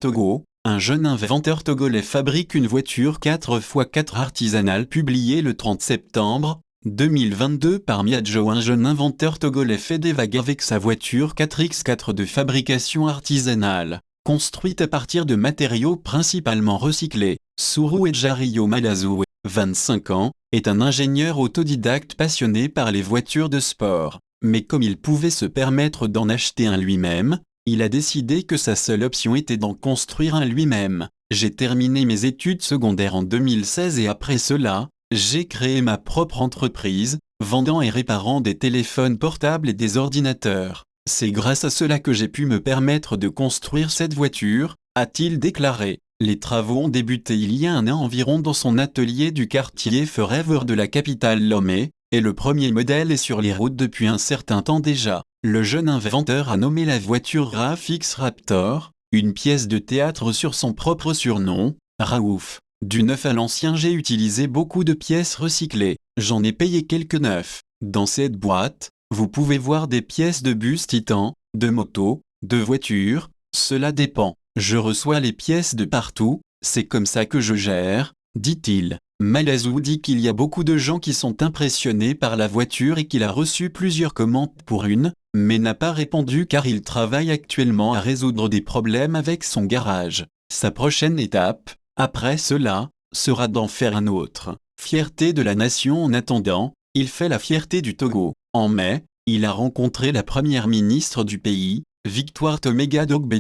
Togo, un jeune inventeur togolais fabrique une voiture 4x4 artisanale publiée le 30 septembre 2022 par Miadjo. Un jeune inventeur togolais fait des vagues avec sa voiture 4x4 de fabrication artisanale, construite à partir de matériaux principalement recyclés. Sourou Edjario Malazou, 25 ans, est un ingénieur autodidacte passionné par les voitures de sport. Mais comme il pouvait se permettre d'en acheter un lui-même, il a décidé que sa seule option était d'en construire un lui-même. J'ai terminé mes études secondaires en 2016 et après cela, j'ai créé ma propre entreprise, vendant et réparant des téléphones portables et des ordinateurs. C'est grâce à cela que j'ai pu me permettre de construire cette voiture, a-t-il déclaré. Les travaux ont débuté il y a un an environ dans son atelier du quartier Forever de la capitale Lomé, et le premier modèle est sur les routes depuis un certain temps déjà. Le jeune inventeur a nommé la voiture RAV-X Raptor, une pièce de théâtre sur son propre surnom, Raouf. Du neuf à l'ancien, j'ai utilisé beaucoup de pièces recyclées. J'en ai payé quelques neufs. Dans cette boîte, vous pouvez voir des pièces de bus Titan, de motos, de voitures, cela dépend. Je reçois les pièces de partout, c'est comme ça que je gère, dit-il. Malazou dit qu'il y a beaucoup de gens qui sont impressionnés par la voiture et qu'il a reçu plusieurs commandes pour une, mais n'a pas répondu car il travaille actuellement à résoudre des problèmes avec son garage. Sa prochaine étape, après cela, sera d'en faire un autre. Fierté de la nation. En attendant, il fait la fierté du Togo. En mai, il a rencontré la première ministre du pays, Victoire Toméga Dogbe,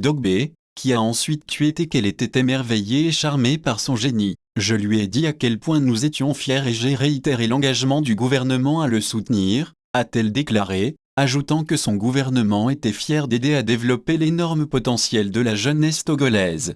qui a ensuite tweeté qu'elle était émerveillée et charmée par son génie. Je lui ai dit à quel point nous étions fiers et j'ai réitéré l'engagement du gouvernement à le soutenir, a-t-elle déclaré, ajoutant que son gouvernement était fier d'aider à développer l'énorme potentiel de la jeunesse togolaise.